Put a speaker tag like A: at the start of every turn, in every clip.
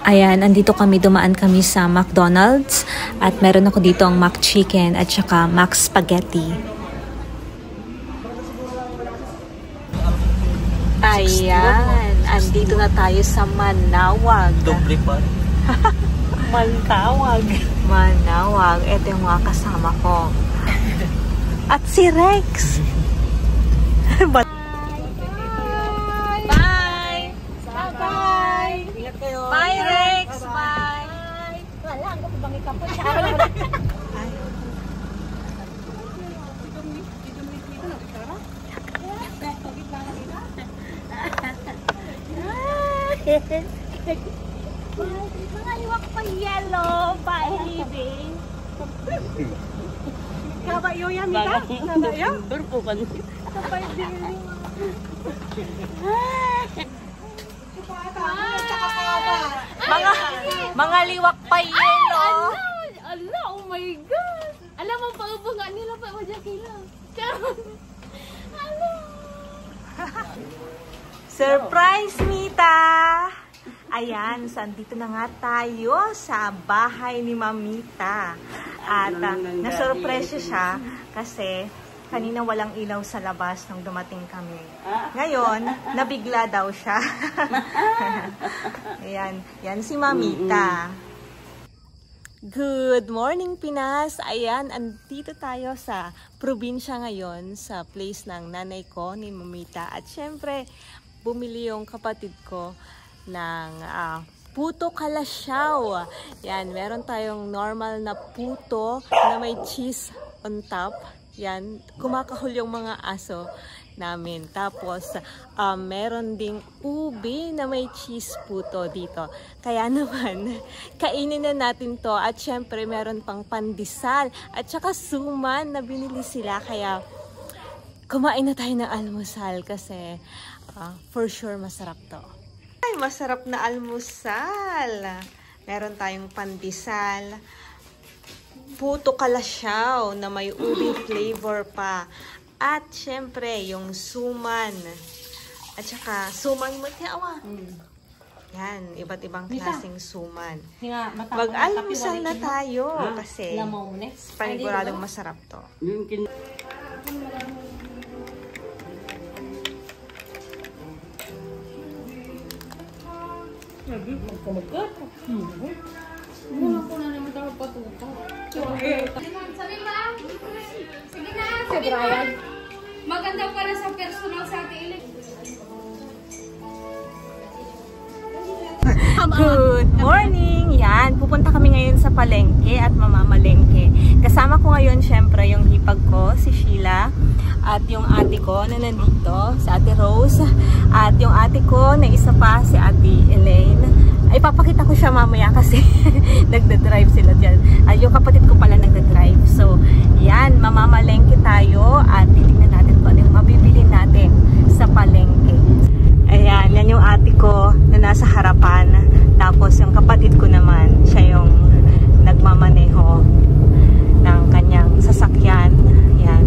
A: Ayan, andito kami, dumaan kami sa McDonald's at meron ako dito ang McChicken at saka McSpaghetti. Ayan, andito na tayo sa Manawag.
B: Doble pa.
A: Manawag. Manawag. Ito yung mga kasama ko. At si Rex. Bye! Bye! Bye!
B: Ingat kayo.
A: Bye, Rex! Bye!
C: Wala, ang kapabangi ka po. Mga liwak pa yellow, pa-living. Kabayo yan, Mika? Kabayo?
B: Berpo pa niyo.
C: Kabayo.
A: Mga liwak pa yelo.
C: Ala, oh my God. Alam mo, pag-ubungan nila pa mo dyan kila. Ala.
A: Surprise, Mita! Ayan, so andito na nga tayo sa bahay ni Mamita. At nasurpresa siya kasi kanina walang ilaw sa labas nung dumating kami. Ngayon, nabigla daw siya. Ayan, yan si Mamita. Good morning, Pinas! Ayan, andito tayo sa probinsya ngayon, sa place ng nanay ko, ni Mamita. At syempre, bumili yung kapatid ko ng puto kalasyaw. Yan, meron tayong normal na puto na may cheese on top. Yan, kumakahol yung mga aso namin. Tapos, meron ding ubi na may cheese puto dito. Kaya naman, kainin na natin to. At syempre, meron pang pandesal. At saka suman na binili sila. Kaya, kumain na tayo ng almusal kasi for sure masarap to. Ay, masarap na almusal. Meron tayong pandesal, puto kalasyaw na may ubi flavor pa. At syempre, yung suman. At saka, suman mo tiyawa. Yan, iba't ibang klaseng suman. Mag-almusal na tayo kasi paniguradong masarap to.
C: Muna ko na naman daw patuto. Sabi ba? Sige na, sabi na. Maganda para sa personal sa ating
A: Good morning! Yan, pupunta kami ngayon sa palengke at mamamalengke. Kasama ko ngayon syempre yung hipag ko, si Sheila. At yung ate ko na nandito, si Ate Rose. At yung ate ko na isa pa, si Ate Elaine. Ay, papakita ko siya mamaya kasi nagda-drive sila dyan. Ay, yung kapatid ko pala nagda-drive. So, yan, mamamalengke tayo at titingnan natin kung ano yung mabibili natin sa palengke. Ayan, yan yung ate ko na nasa harapan. Tapos yung kapatid ko naman, siya yung nagmamaneho ng kanyang sasakyan. Yan.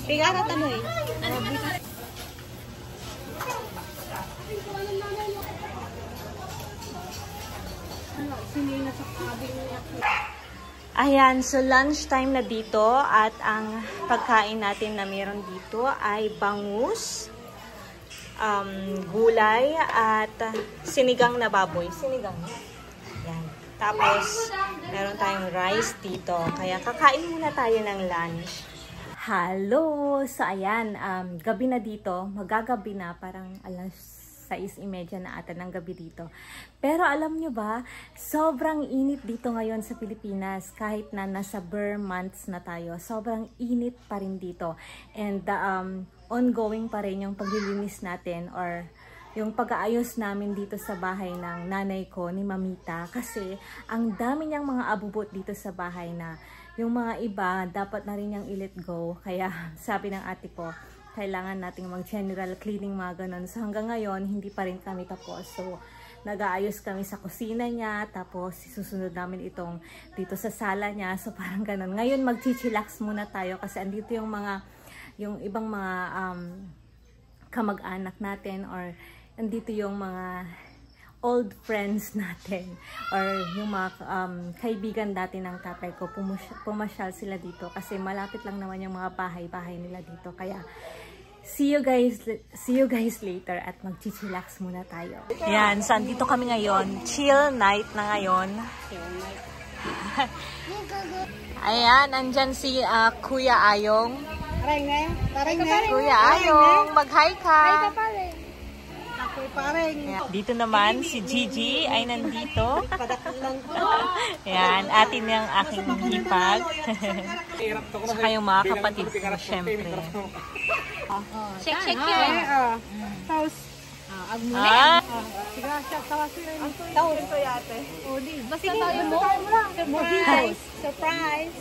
A: Bigarat ano eh. Ayan, so lunchtime na dito at ang pagkain natin na meron dito ay bangus, gulay at sinigang na baboy. Sinigang. Yan. Tapos, meron tayong rice dito. Kaya kakain muna tayo ng lunch. Hello! So, ayan, gabi na dito. Magagabi na, parang alas 6:30 na ata ng gabi dito. Pero alam nyo ba, sobrang init dito ngayon sa Pilipinas. Kahit na nasa bare months na tayo, sobrang init pa rin dito. And ongoing pa rin yung paglilinis natin or yung pag-aayos namin dito sa bahay ng nanay ko, ni Mamita. Kasi ang dami niyang mga abubot dito sa bahay na yung mga iba, dapat na rin niyang i-let go. Kaya sabi ng ate ko, kailangan nating mag-general cleaning mga ganun. So hanggang ngayon, hindi pa rin kami tapos. So nag-aayos kami sa kusina niya, tapos susunod namin itong dito sa sala niya. So parang ganun. Ngayon mag-chillax muna tayo kasi andito yung ibang mga kamag-anak natin or andito yung mga old friends natin or yung mga kaibigan dati ng tatay ko. Pumasyal sila dito kasi malapit lang naman yung mga bahay-bahay nila dito. Kaya see you guys later at mag-chillax muna tayo. Yan, so andito kami ngayon. Chill night na ngayon. Ayan, andyan si Kuya Ayong. Kuya Ayong, mag-hi ka. Ayan. Dito naman si Gigi ay nandito. Ayan, atin yung aking hipag. Saka yung mga kapatid ko, syempre.
C: Check yun.
B: Tapos,
C: Agmuna.
B: tawag ito yate.
C: Basta tayo mo.
B: Surprise!